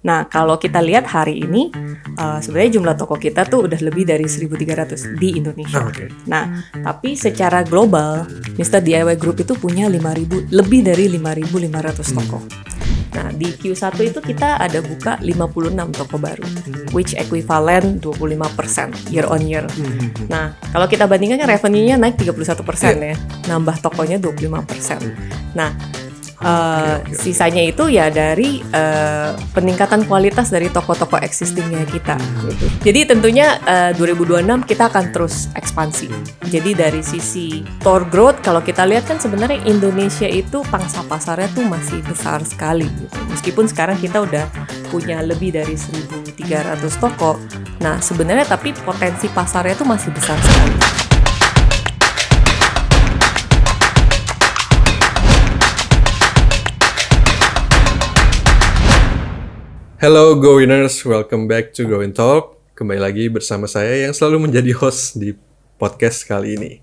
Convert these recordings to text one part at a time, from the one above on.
Nah, kalau kita lihat hari ini, sebenarnya jumlah toko kita tuh udah lebih dari 1.300 di Indonesia. Nah, tapi secara global, Mr. DIY Group itu punya lebih dari 5.500 toko. Nah, di Q1 itu kita ada buka 56 toko baru, which equivalent 25% year on year. Nah, kalau kita bandingkan kan revenue-nya naik 31% ya, nambah tokonya 25%. Nah, sisanya itu ya dari peningkatan kualitas dari toko-toko existingnya kita gitu. Jadi tentunya 2026 kita akan terus ekspansi. Jadi dari sisi store growth, kalau kita lihat kan sebenarnya Indonesia itu pangsa pasarnya tuh masih besar sekali gitu. Meskipun sekarang kita udah punya lebih dari 1.300 toko. Nah sebenarnya tapi potensi pasarnya tuh masih besar sekali. Hello Go Winners, welcome back to Go and Talk. Kembali lagi bersama saya yang selalu menjadi host di podcast kali ini.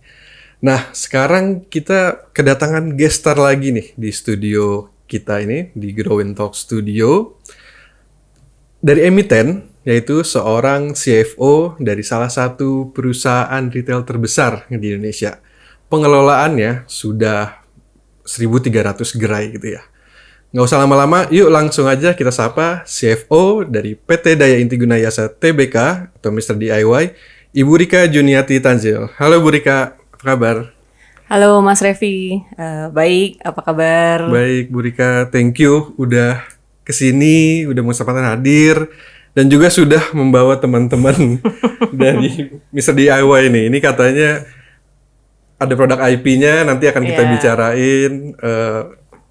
Nah, sekarang kita kedatangan guest star lagi nih di studio kita ini, di Go and Talk Studio. Dari emiten, yaitu seorang CFO dari salah satu perusahaan retail terbesar di Indonesia. Pengelolaannya sudah 1.300 gerai gitu ya. Nggak usah lama-lama, yuk langsung aja kita sapa CFO dari PT Daya Inti Gunayasa Tbk atau Mr. DIY, Ibu Rika Juniati Tanzil. Halo Bu Rika, apa kabar? Halo Mas Revi, baik, apa kabar? Baik Bu Rika, thank you udah kesini, udah kesempatan hadir, dan juga sudah membawa teman-teman dari Mr. DIY ini. Ini katanya ada produk IP-nya, nanti akan kita bicarain.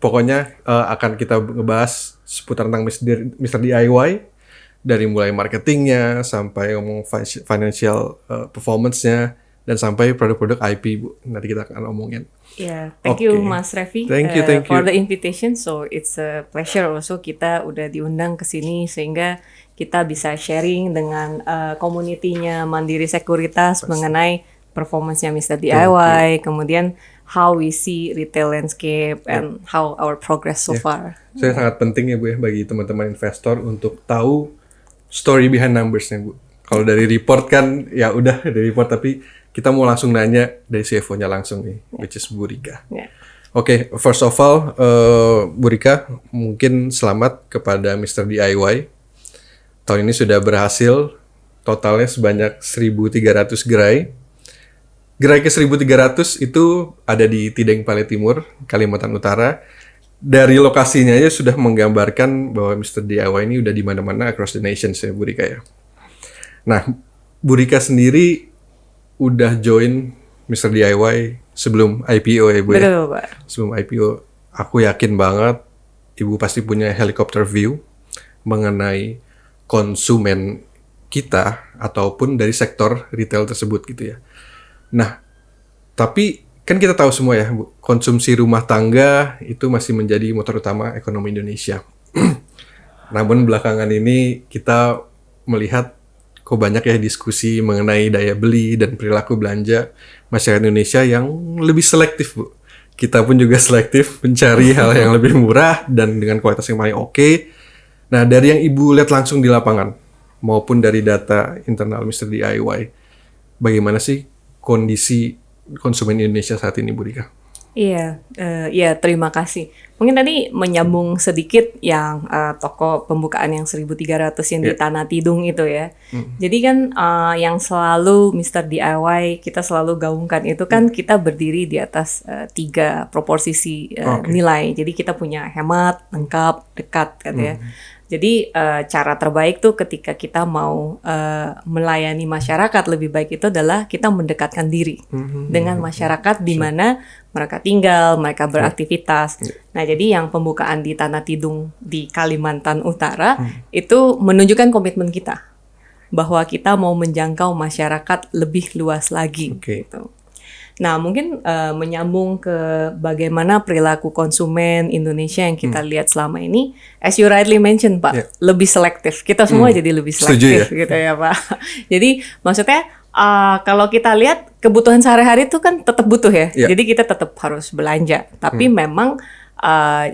Pokoknya akan kita ngebahas seputar tentang Mr. DIY, dari mulai marketingnya sampai ngomong financial performance-nya dan sampai produk-produk IP, Bu. Nanti kita akan omongin. Thank you Mas Revi thank you. for the invitation. So it's a pleasure also kita udah diundang ke sini sehingga kita bisa sharing dengan community-nya Mandiri Sekuritas mengenai performance-nya Mr. DIY, kemudian how we see retail landscape and how our progress so far. Saya sangat penting ya Bu ya bagi teman-teman investor untuk tahu story behind numbers-nya Bu. Kalau dari report kan ya udah dari report, tapi kita mau langsung nanya dari CFO-nya langsung nih, which is Bu Rika. Oke, first of all, Bu Rika, mungkin selamat kepada Mr. DIY. Tahun ini sudah berhasil, totalnya sebanyak 1.300 gerai. Gerai ke 1.300 itu ada di Tideng Pale Timur, Kalimantan Utara. Dari lokasinya aja sudah menggambarkan bahwa Mr. DIY ini udah di mana-mana across the nations ya, Bu Rika ya. Nah, Bu Rika sendiri udah join Mr. DIY sebelum IPO ya, Bu ya? Betul, Pak. Sebelum IPO, aku yakin banget Ibu pasti punya helicopter view mengenai konsumen kita ataupun dari sektor retail tersebut gitu ya. Nah, tapi kan kita tahu semua ya, Bu, konsumsi rumah tangga itu masih menjadi motor utama ekonomi Indonesia. Namun belakangan ini kita melihat kok banyak ya diskusi mengenai daya beli dan perilaku belanja masyarakat Indonesia yang lebih selektif, Bu. Kita pun juga selektif mencari hal yang lebih murah dan dengan kualitas yang paling oke. Nah, dari yang Ibu lihat langsung di lapangan maupun dari data internal Mr. DIY, bagaimana sih kondisi konsumen Indonesia saat ini, Bu Rika? Iya, terima kasih. Mungkin tadi menyambung sedikit yang toko pembukaan yang 1.300 yang di Tanah Tidung itu ya. Jadi kan yang selalu Mr. DIY kita selalu gaungkan itu kan kita berdiri di atas 3 proporsi nilai. Jadi kita punya hemat, lengkap, dekat kan ya. Jadi cara terbaik tuh ketika kita mau melayani masyarakat lebih baik itu adalah kita mendekatkan diri dengan masyarakat di mana mereka tinggal, mereka beraktivitas. Nah, jadi yang pembukaan di Tanah Tidung di Kalimantan Utara itu menunjukkan komitmen kita bahwa kita mau menjangkau masyarakat lebih luas lagi. Gitu. Nah, mungkin menyambung ke bagaimana perilaku konsumen Indonesia yang kita lihat selama ini, as you rightly mentioned, Pak, lebih selektif. Kita semua jadi lebih selektif, gitu ya, Pak. Jadi maksudnya kalau kita lihat kebutuhan sehari-hari itu kan tetap butuh ya. Jadi kita tetap harus belanja. Tapi memang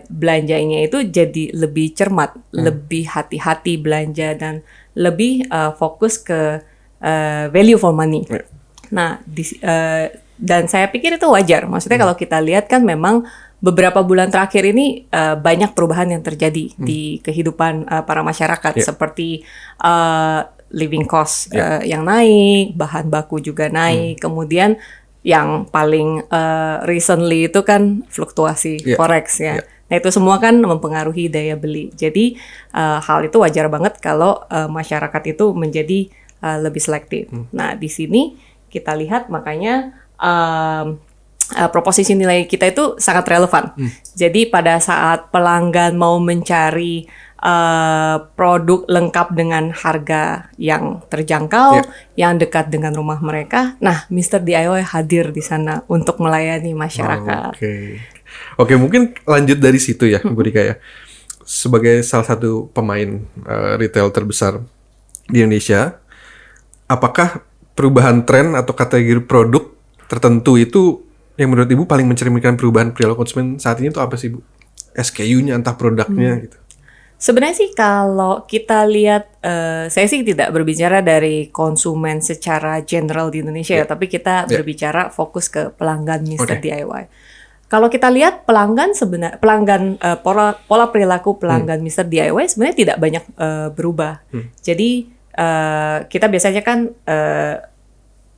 belanjanya itu jadi lebih cermat, lebih hati-hati belanja dan lebih fokus ke value for money. Nah, dan saya pikir itu wajar. Maksudnya kalau kita lihat kan memang beberapa bulan terakhir ini banyak perubahan yang terjadi di kehidupan para masyarakat, seperti living cost yang naik, bahan baku juga naik, kemudian yang paling recently itu kan fluktuasi forex ya. Nah itu semua kan mempengaruhi daya beli. Jadi hal itu wajar banget kalau masyarakat itu menjadi lebih selektif. Nah di sini kita lihat makanya proposisi nilai kita itu sangat relevan. Jadi pada saat pelanggan mau mencari produk lengkap dengan harga yang terjangkau, yang dekat dengan rumah mereka, nah Mr. DIY hadir di sana untuk melayani masyarakat. Oke, mungkin lanjut dari situ ya, Bu Rika ya. Sebagai salah satu pemain retail terbesar di Indonesia, apakah perubahan tren atau kategori produk tertentu itu yang menurut Ibu paling mencerminkan perubahan perilaku konsumen saat ini itu apa sih, Bu? SKU-nya, entah produknya gitu. Sebenarnya sih kalau kita lihat, saya sih tidak berbicara dari konsumen secara general di Indonesia ya, tapi kita berbicara fokus ke pelanggan Mr. DIY. Kalau kita lihat pelanggan pola perilaku pelanggan Mr. DIY sebenarnya tidak banyak berubah. Jadi kita biasanya kan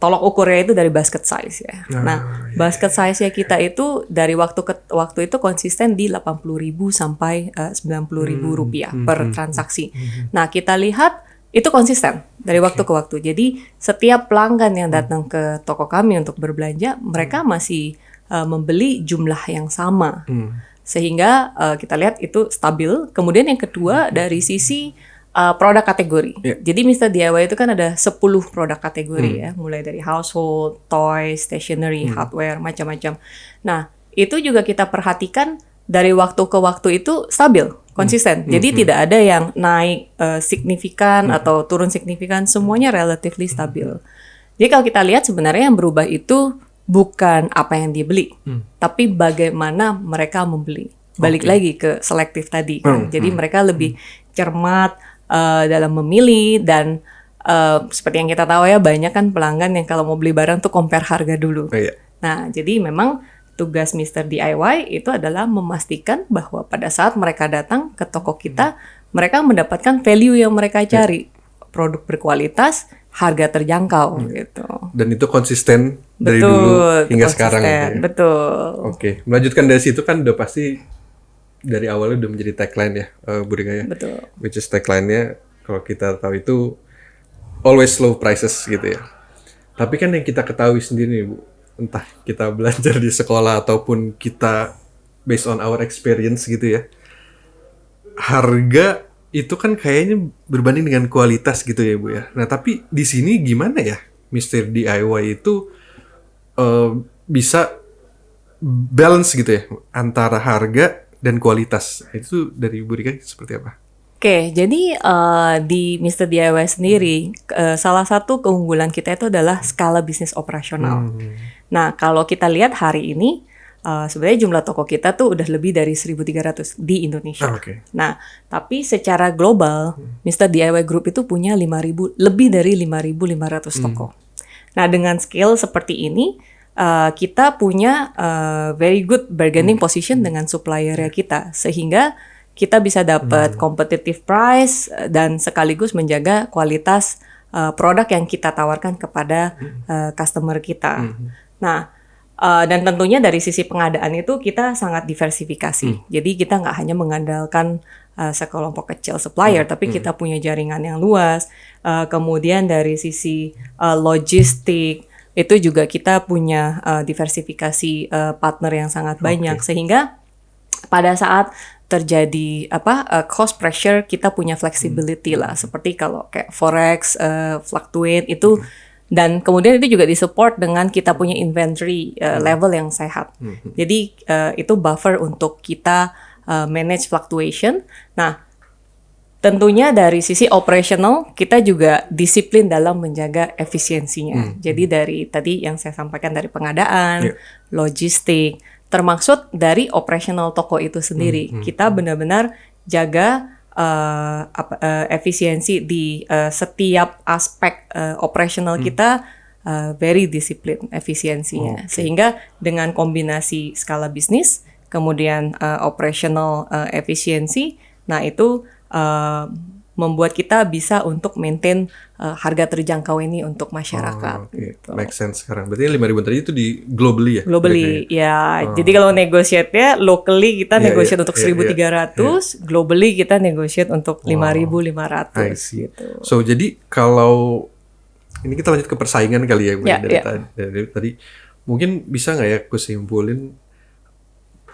tolok ukurnya itu dari basket size ya. Nah, basket size-nya kita itu dari waktu ke waktu itu konsisten di 80.000 sampai 90.000 rupiah per transaksi. Nah, kita lihat itu konsisten dari waktu ke waktu. Jadi, setiap pelanggan yang datang ke toko kami untuk berbelanja, mereka masih membeli jumlah yang sama. Sehingga kita lihat itu stabil. Kemudian yang kedua dari sisi produk kategori. Jadi Mr. DIY itu kan ada 10 produk kategori ya, mulai dari household, toys, stationery, hardware, macam-macam. Nah, itu juga kita perhatikan dari waktu ke waktu itu stabil, konsisten. Jadi tidak ada yang naik signifikan atau turun signifikan, semuanya relatively stabil. Jadi kalau kita lihat sebenarnya yang berubah itu bukan apa yang dibeli, tapi bagaimana mereka membeli. Balik lagi ke selektif tadi kan. Jadi mereka lebih cermat dalam memilih dan seperti yang kita tahu ya, banyak kan pelanggan yang kalau mau beli barang tuh compare harga dulu. Nah, jadi memang tugas Mr. DIY itu adalah memastikan bahwa pada saat mereka datang ke toko kita, mereka mendapatkan value yang mereka cari, produk berkualitas, harga terjangkau gitu. Dan itu konsisten dari dulu hingga sekarang. Gitu ya? Betul. Oke, melanjutkan dari situ kan udah pasti dari awalnya udah menjadi tagline ya, Bu Rika ya. Betul. Which is tagline-nya kalau kita tahu itu always low prices gitu ya. Tapi kan yang kita ketahui sendiri nih, Bu, entah kita belajar di sekolah ataupun kita based on our experience gitu ya. Harga itu kan kayaknya berbanding dengan kualitas gitu ya, Bu ya. Nah, tapi di sini gimana ya Mr. DIY itu bisa balance gitu ya antara harga dan kualitas. Itu dari Bu Rika seperti apa? Oke, jadi di Mr. DIY sendiri, salah satu keunggulan kita itu adalah skala bisnis operasional. Nah, kalau kita lihat hari ini, sebenarnya jumlah toko kita tuh udah lebih dari 1.300 di Indonesia. Nah, tapi secara global, Mr. DIY Group itu punya lebih dari 5.500 toko. Nah, dengan scale seperti ini, kita punya very good bargaining position dengan supplier kita, sehingga kita bisa dapat competitive price dan sekaligus menjaga kualitas produk yang kita tawarkan kepada customer kita. Nah, dan tentunya dari sisi pengadaan itu kita sangat diversifikasi. Jadi kita nggak hanya mengandalkan sekelompok kecil supplier, tapi kita punya jaringan yang luas. Kemudian dari sisi logistik itu juga kita punya diversifikasi partner yang sangat banyak, sehingga pada saat terjadi cost pressure kita punya flexibility lah, seperti kalau kayak forex fluctuate itu, dan kemudian itu juga disupport dengan kita punya inventory level yang sehat. Jadi itu buffer untuk kita manage fluctuation. Nah, tentunya dari sisi operational kita juga disiplin dalam menjaga efisiensinya. Jadi dari tadi yang saya sampaikan dari pengadaan, logistik, termaksud dari operasional toko itu sendiri. Kita benar-benar jaga efisiensi di setiap aspek operasional kita, very disiplin efisiensinya. Sehingga dengan kombinasi skala bisnis, kemudian operational efisiensi, nah itu membuat kita bisa untuk maintain harga terjangkau ini untuk masyarakat. Gitu. Make sense sekarang. Berarti 5.000 tadi itu di globally ya? Globally, ya. Jadi kalau negotiate-nya, locally kita negotiate untuk 1.300, globally kita negotiate untuk 5.500. Gitu. So, jadi kalau ini kita lanjut ke persaingan kali ya, dari tadi. Mungkin bisa nggak ya aku simpulin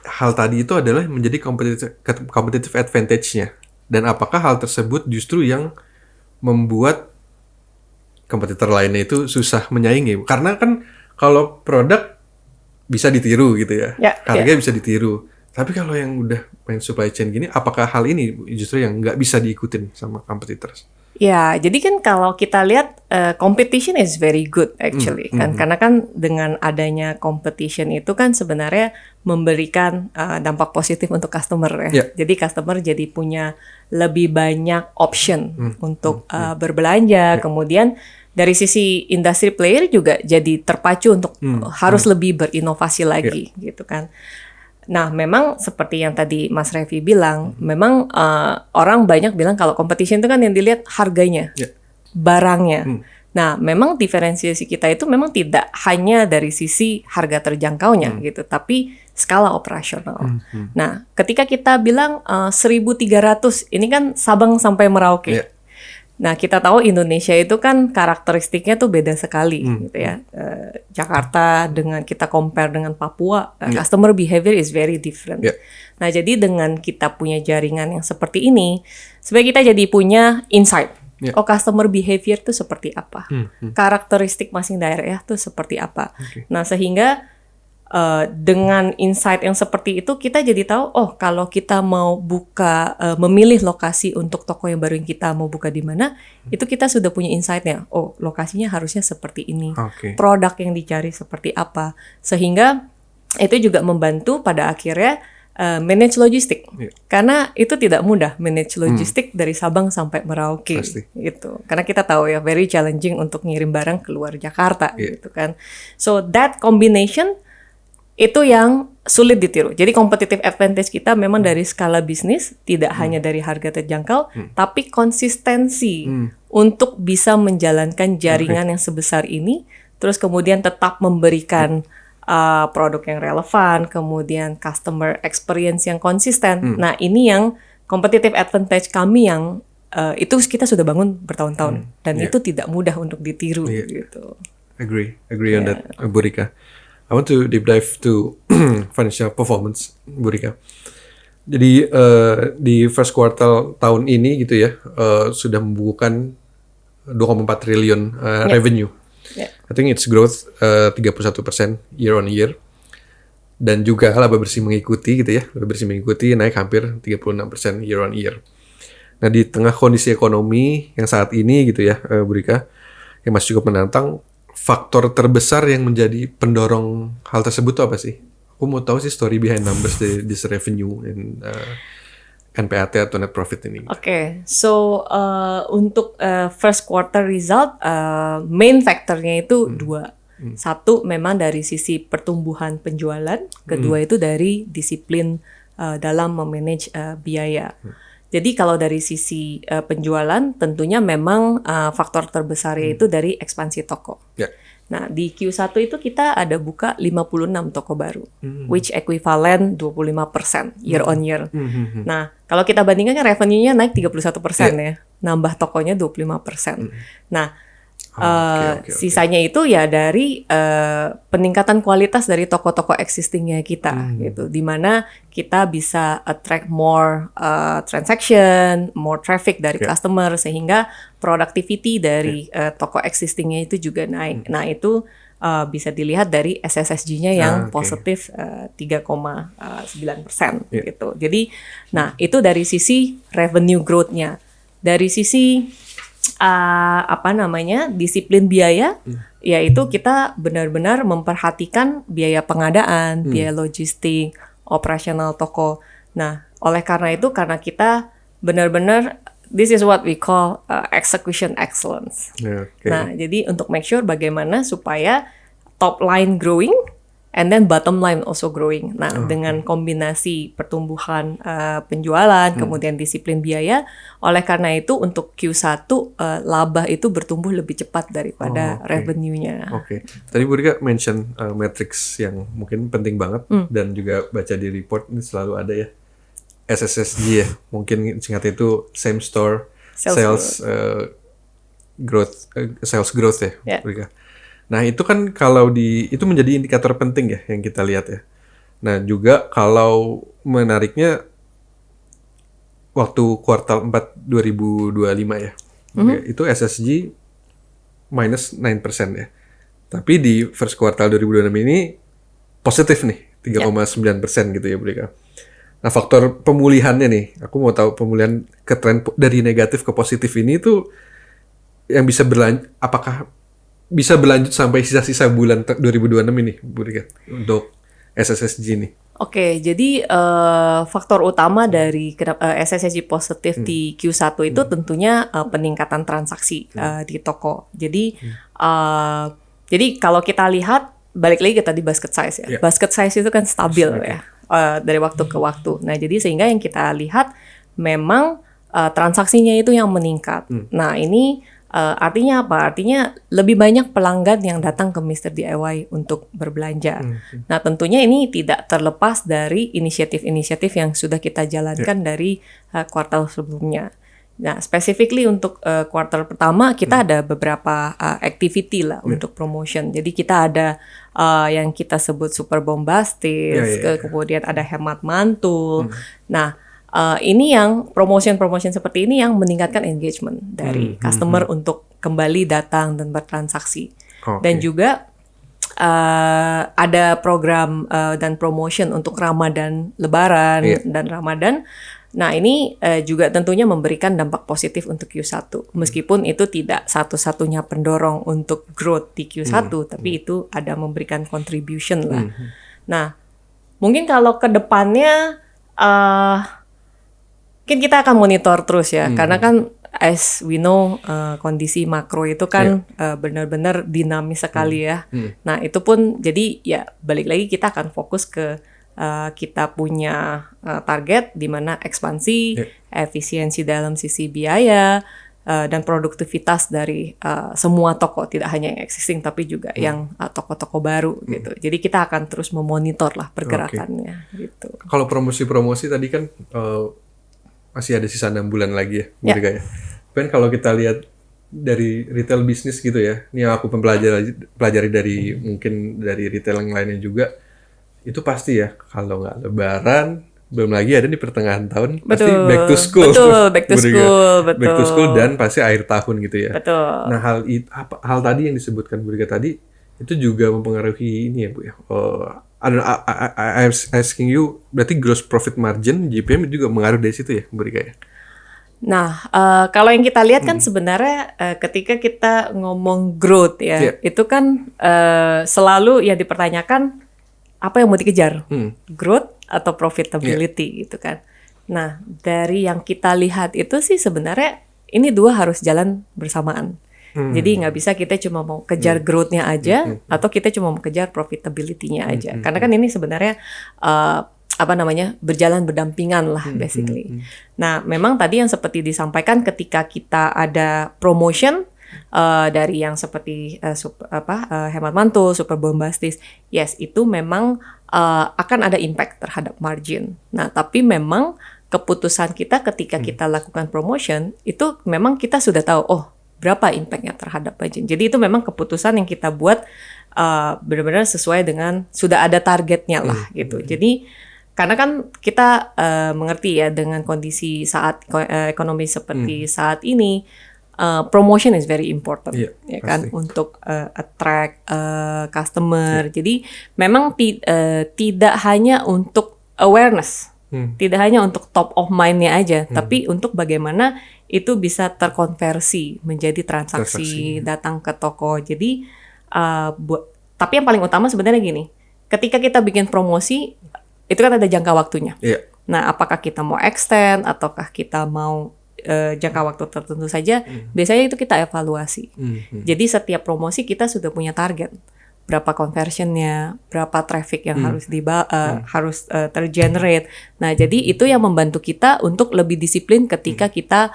hal tadi itu adalah menjadi competitive advantage-nya. Dan apakah hal tersebut justru yang membuat kompetitor lainnya itu susah menyaingi? Karena kan kalau produk bisa ditiru gitu ya, harganya bisa ditiru. Tapi kalau yang udah main supply chain gini, apakah hal ini justru yang nggak bisa diikutin sama competitors? Ya, jadi kan kalau kita lihat competition is very good actually kan, karena kan dengan adanya competition itu kan sebenarnya memberikan dampak positif untuk customer ya. Jadi customer jadi punya lebih banyak option untuk berbelanja. Kemudian dari sisi industry player juga jadi terpacu untuk harus lebih berinovasi lagi gitu kan. Nah, memang seperti yang tadi Mas Revi bilang, memang orang banyak bilang kalau competition itu kan yang dilihat harganya, barangnya. Nah, memang diferensiasi kita itu memang tidak hanya dari sisi harga terjangkaunya gitu, tapi skala operasional. Nah, ketika kita bilang 1.300, ini kan Sabang sampai Merauke. Nah, kita tahu Indonesia itu kan karakteristiknya tuh beda sekali gitu ya. Jakarta dengan kita compare dengan Papua, customer behavior is very different. Nah, jadi dengan kita punya jaringan yang seperti ini, sebenarnya kita jadi punya insight. Oh, customer behavior tuh seperti apa? Karakteristik masing daerah tuh seperti apa? Nah, sehingga dengan insight yang seperti itu kita jadi tahu, oh kalau kita mau buka, memilih lokasi untuk toko yang baru yang kita mau buka di mana, itu kita sudah punya insight-nya. Oh, lokasinya harusnya seperti ini, produk yang dicari seperti apa, sehingga itu juga membantu pada akhirnya manage logistik, karena itu tidak mudah manage logistik dari Sabang sampai Merauke, gitu. Karena kita tahu ya very challenging untuk ngirim barang keluar Jakarta, gitu kan. So that combination itu yang sulit ditiru. Jadi competitive advantage kita memang dari skala bisnis, tidak hanya dari harga terjangkau, tapi konsistensi untuk bisa menjalankan jaringan yang sebesar ini, terus kemudian tetap memberikan produk yang relevan, kemudian customer experience yang konsisten. Nah, ini yang competitive advantage kami yang itu kita sudah bangun bertahun-tahun, dan itu tidak mudah untuk ditiru. Gitu. Agree on that, Bu Rika. I want to deep dive to financial performance, Bu Rika. Jadi di first quarter tahun ini gitu ya, sudah membukukan 2,4 triliun revenue. I think it's growth 31% year on year. Dan juga laba bersih mengikuti gitu ya, laba bersih mengikuti naik hampir 36% year on year. Nah, di tengah kondisi ekonomi yang saat ini gitu ya, Bu Rika, yang masih cukup menantang, faktor terbesar yang menjadi pendorong hal tersebut itu apa sih? Aku mau tahu sih story behind numbers this revenue and NPAT atau net profit ini. Oke, so untuk first quarter result, main faktornya itu dua. Satu memang dari sisi pertumbuhan penjualan, kedua itu dari disiplin dalam memanage biaya. Jadi kalau dari sisi penjualan, tentunya memang faktor terbesarnya itu dari ekspansi toko. Nah, di Q1 itu kita ada buka 56 toko baru, which equivalent 25% year on year. Nah, kalau kita bandingkan kan revenue-nya naik 31% ya, nambah tokonya 25%. Nah, sisanya itu ya dari peningkatan kualitas dari toko-toko existingnya kita gitu, dimana kita bisa attract more transaction, more traffic dari customer, sehingga productivity dari toko existingnya itu juga naik. Nah, itu bisa dilihat dari SSSG-nya yang positif 3,9% gitu. Jadi, nah itu dari sisi revenue growth-nya. Dari sisi disiplin biaya, yaitu kita benar-benar memperhatikan biaya pengadaan, biaya logistik, operasional toko. Nah, oleh karena itu, karena kita benar-benar this is what we call execution excellence. Okay. Nah, jadi untuk make sure bagaimana supaya top line growing and then bottom line also growing. Nah, dengan kombinasi pertumbuhan penjualan, kemudian disiplin biaya, oleh karena itu untuk Q1 laba itu bertumbuh lebih cepat daripada revenue-nya. Oke. Tadi Bu Rika mention metrics yang mungkin penting banget dan juga baca di report ini selalu ada ya. SSSG ya. Mungkin singkat itu same store sales growth sales growth ya, Yeah. Bu Rika. Nah, itu kan kalau itu menjadi indikator penting ya yang kita lihat ya. Nah, juga kalau menariknya waktu kuartal 4 2025 ya. Itu SSG minus 9% ya. Tapi di first kuartal 2026 ini positif nih, 3,9% gitu ya, Bu Rika. Nah, faktor pemulihannya nih, aku mau tahu pemulihan ke tren dari negatif ke positif ini tuh yang bisa apakah bisa berlanjut sampai sisa-sisa bulan 2026 ini, Bu Rika, untuk SSSG ini? Oke, jadi faktor utama dari SSSG positif di Q1 itu tentunya peningkatan transaksi di toko. Jadi kalau kita lihat, balik lagi ke tadi basket size ya. Basket size itu kan stabil ya dari waktu ke waktu. Nah, jadi sehingga yang kita lihat memang transaksinya itu yang meningkat. Nah, ini artinya apa? Artinya lebih banyak pelanggan yang datang ke Mr. DIY untuk berbelanja. Nah, tentunya ini tidak terlepas dari inisiatif-inisiatif yang sudah kita jalankan dari kuartal sebelumnya. Nah, specifically untuk kuartal pertama kita ada beberapa activity lah untuk promotion. Jadi kita ada yang kita sebut super bombastis, kemudian ada hemat mantul. Nah, ini yang promotion seperti ini yang meningkatkan engagement dari customer untuk kembali datang dan bertransaksi. Dan juga ada program dan promotion untuk Ramadan, Lebaran dan Ramadan. Nah, ini juga tentunya memberikan dampak positif untuk Q1. Meskipun itu tidak satu-satunya pendorong untuk growth di Q1, tapi itu ada memberikan contribution lah. Nah, mungkin kalau ke depannya mungkin kita akan monitor terus ya, karena kan as we know kondisi makro itu kan benar-benar dinamis sekali ya. Nah, itu pun jadi ya balik lagi kita akan fokus ke kita punya target di mana ekspansi, efisiensi dalam sisi biaya dan produktivitas dari semua toko, tidak hanya yang existing tapi juga yang toko-toko baru gitu. Jadi kita akan terus memonitor lah pergerakannya gitu. Kalau promosi-promosi tadi kan masih ada sisa 6 bulan lagi ya, Bu Rika ya. Dan kalau kita lihat dari retail bisnis gitu ya, ini yang aku pelajari dari mungkin dari retail yang lainnya juga, itu pasti ya kalau nggak Lebaran, belum lagi ada di pertengahan tahun, pasti back to school. Betul, back to school, betul. Back to school dan pasti akhir tahun gitu ya. Betul. Nah, hal tadi yang disebutkan Bu Rika tadi itu juga mempengaruhi ini ya, Bu ya. I'm asking you, berarti gross profit margin GPM juga mengaruh dari situ ya, Bu Rika ya? Nah, kalau yang kita lihat kan sebenarnya ketika kita ngomong growth ya, itu kan selalu ya dipertanyakan apa yang mau dikejar, growth atau profitability gitu kan. Nah, dari yang kita lihat itu sih sebenarnya ini dua harus jalan bersamaan. Jadi nggak bisa kita cuma mau kejar growth-nya aja atau kita cuma mau kejar profitability-nya aja. Karena kan ini sebenarnya berjalan berdampingan lah basically. Nah, memang tadi yang seperti disampaikan ketika kita ada promotion dari yang seperti hemat mantul, super bombastis, yes itu memang akan ada impact terhadap margin. Nah, tapi memang keputusan kita ketika kita lakukan promotion itu memang kita sudah tahu berapa impactnya terhadap margin. Jadi itu memang keputusan yang kita buat benar-benar sesuai dengan sudah ada targetnya lah gitu. Jadi karena kan kita mengerti ya dengan kondisi saat ekonomi seperti saat ini, promotion is very important ya kan untuk attract customer. Jadi memang tidak hanya untuk awareness, tidak hanya untuk top of mind-nya aja, tapi untuk bagaimana itu bisa terkonversi menjadi transaksi datang ke toko. Jadi tapi yang paling utama sebenarnya gini, ketika kita bikin promosi itu kan ada jangka waktunya. Iya. Nah, apakah kita mau extend ataukah kita mau jangka waktu tertentu saja? Biasanya itu kita evaluasi. Jadi setiap promosi kita sudah punya target. Berapa conversionnya, berapa traffic yang harus tergenerate. Nah, jadi itu yang membantu kita untuk lebih disiplin ketika kita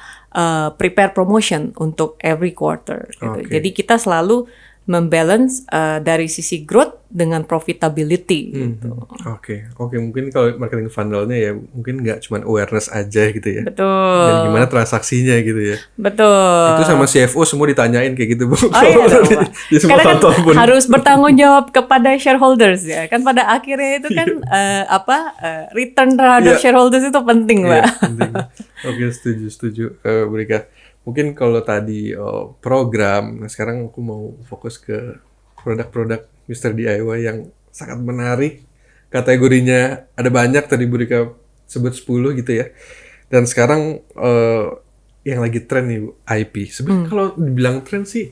prepare promotion untuk every quarter. Gitu. Jadi kita selalu membalance dari sisi growth dengan profitability. Gitu. Oke, mungkin kalau marketing funnelnya ya mungkin nggak cuma awareness aja gitu ya. Betul. Dan gimana transaksinya gitu ya. Betul. Itu sama CFO semua ditanyain kayak gitu Bu. Oh iya dong, Pak. Di semua Karena kan kantor pun. harus bertanggung jawab kepada shareholders ya. Kan pada akhirnya itu kan return terhadap shareholders itu penting, Pak. Penting. Oke, setuju Bu Rika. Mungkin kalau tadi program, nah sekarang aku mau fokus ke produk-produk Mr. DIY yang sangat menarik. Kategorinya ada banyak, tadi Bu Rika sebut 10 gitu ya. Dan sekarang yang lagi tren nih Bu, IP. Sebenarnya kalau dibilang tren sih,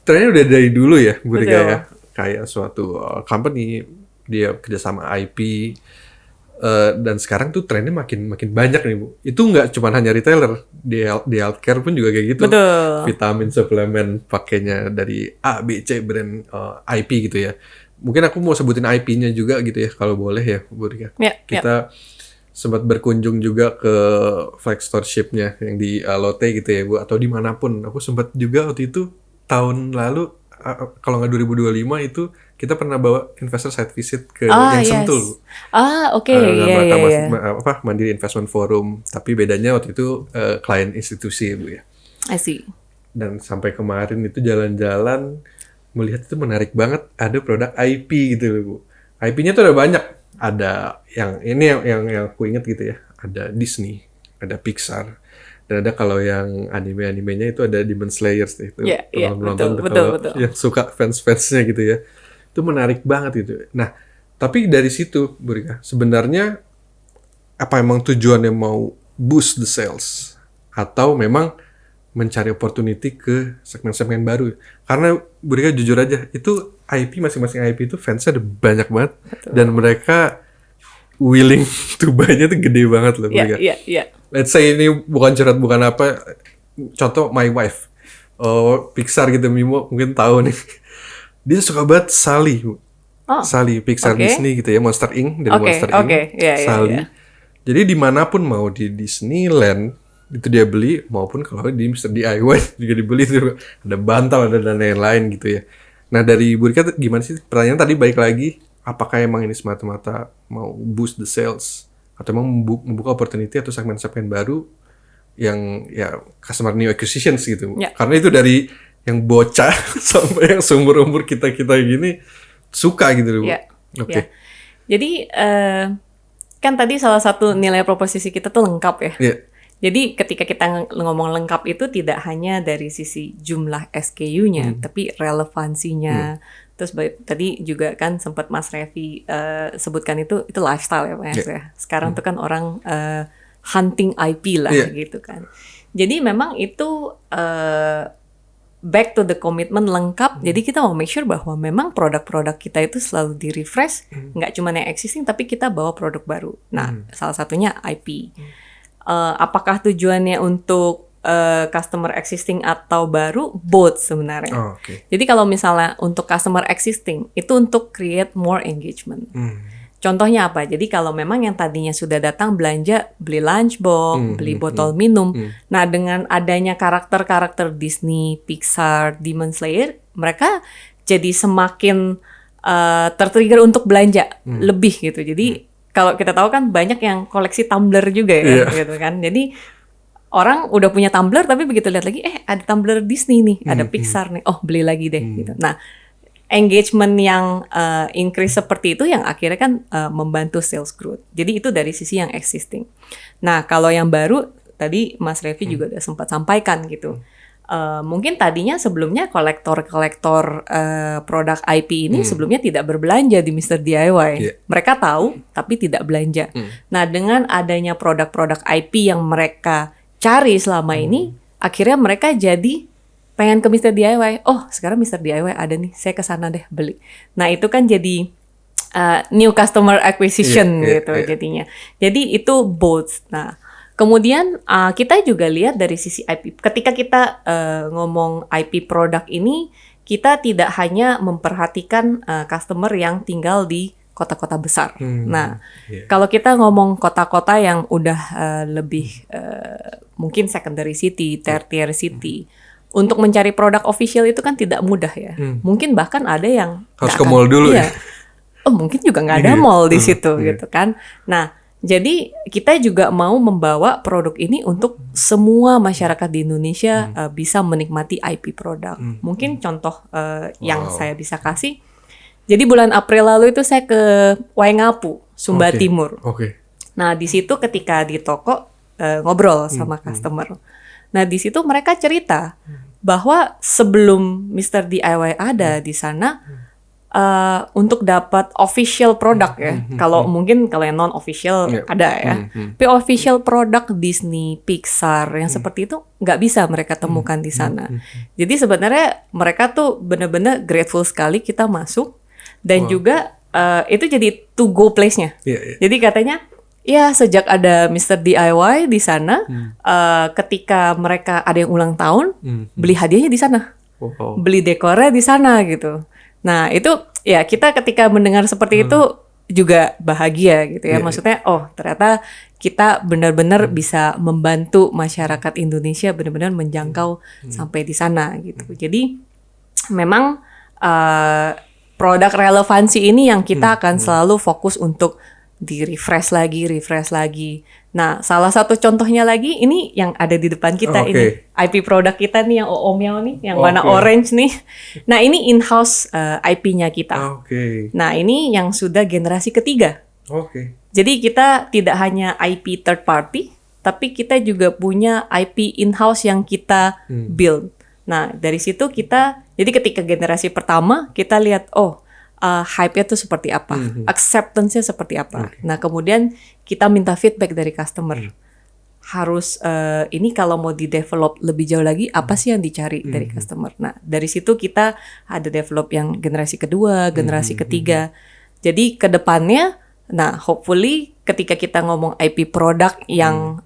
trennya udah dari dulu ya Bu Rika ya. Kayak suatu company, dia kerjasama IP. Dan sekarang tuh trennya makin banyak nih Bu. Itu nggak cuma hanya retailer, di healthcare pun juga kayak gitu. Betul. Vitamin suplemen pakainya dari A, B, C brand IP gitu ya. Mungkin aku mau sebutin IP-nya juga gitu ya kalau boleh ya Bu Rika. Kita sempat berkunjung juga ke flagship-nya yang di Lotte gitu ya Bu, atau dimanapun. Aku sempat juga waktu itu tahun lalu kalau nggak 2025 itu kita pernah bawa investor site visit ke yang Sentul. Mandiri Investment Forum. Tapi bedanya waktu itu klien institusi Bu ya. I see. Dan sampai kemarin itu jalan-jalan melihat itu menarik banget, ada produk IP gitu loh Bu. IP-nya tuh ada banyak. Ada yang ini yang aku inget gitu ya. Ada Disney, ada Pixar. Dan ada kalau yang anime-animenya itu ada Demon Slayer itu. Betul. Yang suka fans-fansnya gitu ya. Itu menarik banget gitu. Nah, tapi dari situ, Bu Rika, sebenarnya apa emang tujuannya mau boost the sales? Atau memang mencari opportunity ke segmen-segmen baru? Karena Bu Rika jujur aja, itu IP, masing-masing IP itu fansnya ada banyak banget. Betul. Dan mereka willing to buy-nya tuh gede banget loh Bu Rika. Iya. Let's say ini bukan curhat, bukan apa. Contoh my wife. Pixar gitu, Mimo mungkin tahu nih. Dia suka banget Sally, Bu. Sally, Pixar Disney gitu ya, Monster Inc. dari Monster Inc. Sally. Jadi dimanapun mau di Disneyland itu dia beli, maupun kalau di Mr. DIY juga dibeli itu ada bantal, ada dan lain-lain gitu ya. Nah dari Bu Rika gimana sih? Pertanyaan tadi balik lagi, apakah emang ini semata-mata mau boost the sales atau emang membuka opportunity atau segmen-segmen baru yang ya customer new acquisitions gitu? Karena itu dari yang bocah sampai yang seumur-umur kita gini suka gitu loh. Oke. Jadi kan tadi salah satu nilai proposisi kita tuh lengkap ya. Jadi ketika kita ngomong lengkap itu tidak hanya dari sisi jumlah SKU-nya, tapi relevansinya. Terus tadi juga kan sempat Mas Revi sebutkan itu lifestyle ya Mas ya. Sekarang tuh kan orang hunting IP lah gitu kan. Jadi memang itu back to the commitment lengkap. Jadi kita mau make sure bahwa memang produk-produk kita itu selalu di-refresh, nggak cuma yang existing, tapi kita bawa produk baru. Nah, salah satunya IP. Apakah tujuannya untuk customer existing atau baru? Both sebenarnya. Jadi kalau misalnya untuk customer existing, itu untuk create more engagement. Contohnya apa? Jadi kalau memang yang tadinya sudah datang belanja, beli lunchbox, beli botol minum. Nah, dengan adanya karakter-karakter Disney, Pixar, Demon Slayer, mereka jadi semakin tertrigger untuk belanja lebih gitu. Jadi kalau kita tahu kan banyak yang koleksi tumbler juga ya, gitu kan. Jadi orang udah punya tumbler tapi begitu lihat lagi, ada tumbler Disney nih, ada Pixar nih, oh beli lagi deh gitu. Nah, engagement yang increase seperti itu yang akhirnya kan membantu sales growth. Jadi itu dari sisi yang existing. Nah, kalau yang baru tadi Mas Revi juga udah sempat sampaikan gitu. Mungkin tadinya sebelumnya kolektor-kolektor produk IP ini sebelumnya tidak berbelanja di Mr. DIY. Mereka tahu tapi tidak belanja. Nah, dengan adanya produk-produk IP yang mereka cari selama ini, akhirnya mereka jadi pengen ke Mr. DIY. Oh, sekarang Mr. DIY ada nih, saya ke sana deh beli. Nah, itu kan jadi new customer acquisition gitu jadinya. Jadi itu both. Nah, kemudian kita juga lihat dari sisi IP. Ketika kita ngomong IP produk ini, kita tidak hanya memperhatikan customer yang tinggal di kota-kota besar. Nah, kalau kita ngomong kota-kota yang udah lebih mungkin secondary city, tertiary city, untuk mencari produk official itu kan tidak mudah ya. Mungkin bahkan ada yang harus ke mall dulu ya. Oh, mungkin juga nggak ada mall di situ gitu kan. Nah, jadi kita juga mau membawa produk ini untuk semua masyarakat di Indonesia bisa menikmati IP produk. Mungkin contoh yang saya bisa kasih. Jadi bulan April lalu itu saya ke Waingapu, Sumba Timur. Nah, di situ ketika di toko ngobrol sama customer. Nah, di situ mereka cerita bahwa sebelum Mr. DIY ada di sana, untuk dapat official produk ya. Kalau mungkin kalau yang non official ada ya. Tapi official produk Disney, Pixar yang seperti itu nggak bisa mereka temukan di sana. Jadi sebenarnya mereka tuh benar-benar grateful sekali kita masuk dan juga itu jadi to go place-nya. Jadi katanya ya sejak ada Mr. DIY di sana, ketika mereka ada yang ulang tahun, beli hadiahnya di sana, beli dekornya di sana gitu. Nah, itu ya kita ketika mendengar seperti itu juga bahagia gitu ya. Maksudnya, oh ternyata kita benar-benar bisa membantu masyarakat Indonesia benar-benar menjangkau sampai di sana gitu. Jadi memang produk relevansi ini yang kita akan selalu fokus untuk di-refresh lagi. Nah, salah satu contohnya lagi ini yang ada di depan kita ini. IP produk kita nih yang Oomeow nih, yang warna orange nih. Nah, ini in-house IP-nya kita. Nah, ini yang sudah generasi ketiga. Jadi kita tidak hanya IP third party, tapi kita juga punya IP in-house yang kita build. Nah, dari situ kita, jadi ketika generasi pertama kita lihat, hype-nya tuh seperti apa, acceptance-nya seperti apa. Nah, kemudian kita minta feedback dari customer. Harus ini kalau mau di-develop lebih jauh lagi, apa sih yang dicari dari customer. Nah, dari situ kita ada develop yang generasi kedua, generasi ketiga. Jadi ke depannya, nah hopefully ketika kita ngomong IP produk yang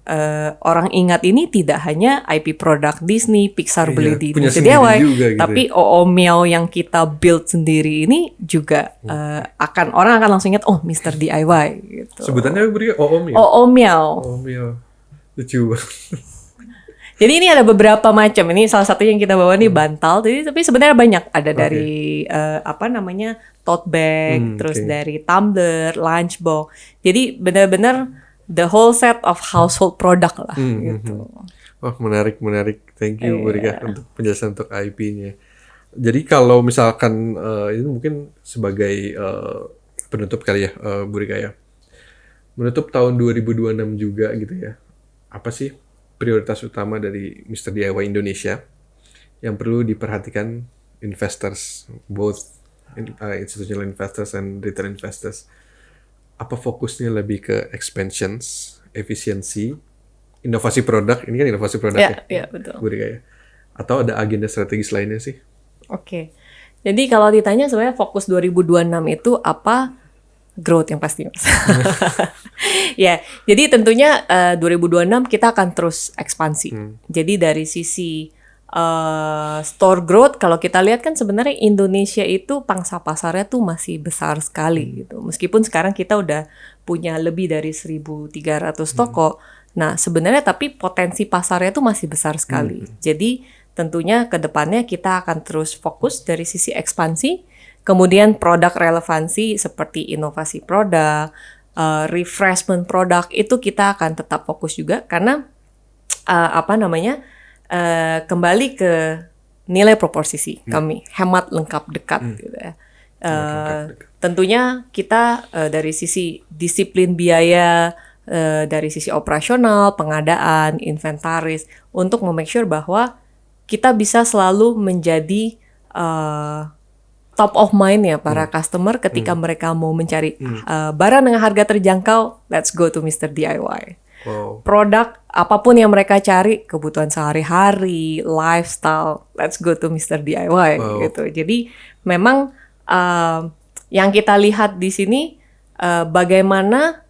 orang ingat ini tidak hanya IP produk Disney, Pixar beli di DIY, gitu tapi Oomeow yang kita build sendiri ini juga orang akan langsung ingat, oh Mr. DIY gitu. Sebutannya beri Oomeow. Oomeow. Lucu. Jadi ini ada beberapa macam. Ini salah satu yang kita bawa nih bantal. Tapi sebenarnya banyak. Ada dari tote bag, terus dari tumbler, lunchbox. Jadi benar-benar the whole set of household product lah gitu. Wah, menarik. Thank you Bu Rika untuk penjelasan untuk IP-nya. Jadi kalau misalkan ini mungkin sebagai penutup kali ya Bu Rika ya. Menutup tahun 2026 juga gitu ya. Apa sih prioritas utama dari Mr. DIY Indonesia yang perlu diperhatikan investors, both institutional investors and retail investors? Apa fokusnya lebih ke expansions, efisiensi, inovasi produk? Ini kan inovasi produk ya betul. Ya. Atau ada agenda strategis lainnya sih? Oke. Jadi kalau ditanya sebenarnya fokus 2026 itu apa? Growth yang pasti, Mas. Ya, jadi tentunya 2026 kita akan terus ekspansi. Jadi dari sisi store growth, kalau kita lihat kan sebenarnya Indonesia itu pangsa pasarnya tuh masih besar sekali gitu. Meskipun sekarang kita udah punya lebih dari 1.300 toko. Nah, sebenarnya tapi potensi pasarnya tuh masih besar sekali. Jadi tentunya ke depannya kita akan terus fokus dari sisi ekspansi. Kemudian produk relevansi seperti inovasi produk, refreshment produk itu kita akan tetap fokus juga karena kembali ke nilai proposisi kami, hemat lengkap dekat gitu ya. Tentunya kita dari sisi disiplin biaya, dari sisi operasional, pengadaan, inventaris untuk make sure bahwa kita bisa selalu menjadi top of mind ya para customer ketika mereka mau mencari barang dengan harga terjangkau, let's go to Mr. DIY. Wow. Produk apapun yang mereka cari, kebutuhan sehari-hari, lifestyle, let's go to Mr. DIY gitu. Jadi memang yang kita lihat di sini bagaimana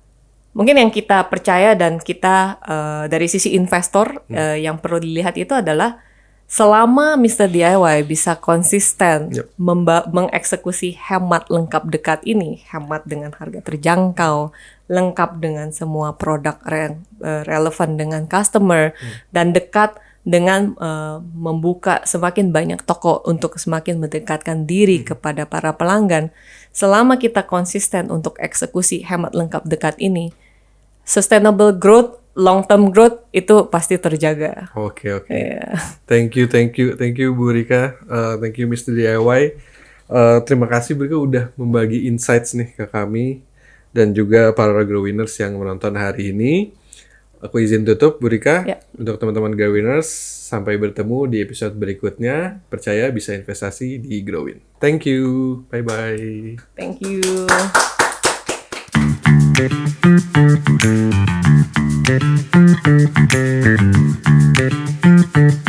mungkin yang kita percaya dan kita dari sisi investor yang perlu dilihat itu adalah selama Mr. DIY bisa konsisten mengeksekusi hemat lengkap dekat ini, hemat dengan harga terjangkau, lengkap dengan semua produk relevan dengan customer, dan dekat dengan membuka semakin banyak toko untuk semakin mendekatkan diri kepada para pelanggan. Selama kita konsisten untuk eksekusi hemat lengkap dekat ini, sustainable growth, long term growth itu pasti terjaga. Oke. Yeah. Thank you Bu Rika, thank you Mr. DIY. Terima kasih Bu Rika udah membagi insights nih ke kami dan juga para Growiners yang menonton hari ini. Aku izin tutup Bu Rika. Untuk teman-teman Growiners, sampai bertemu di episode berikutnya. Percaya bisa investasi di Growin. Thank you. Bye bye. Thank you.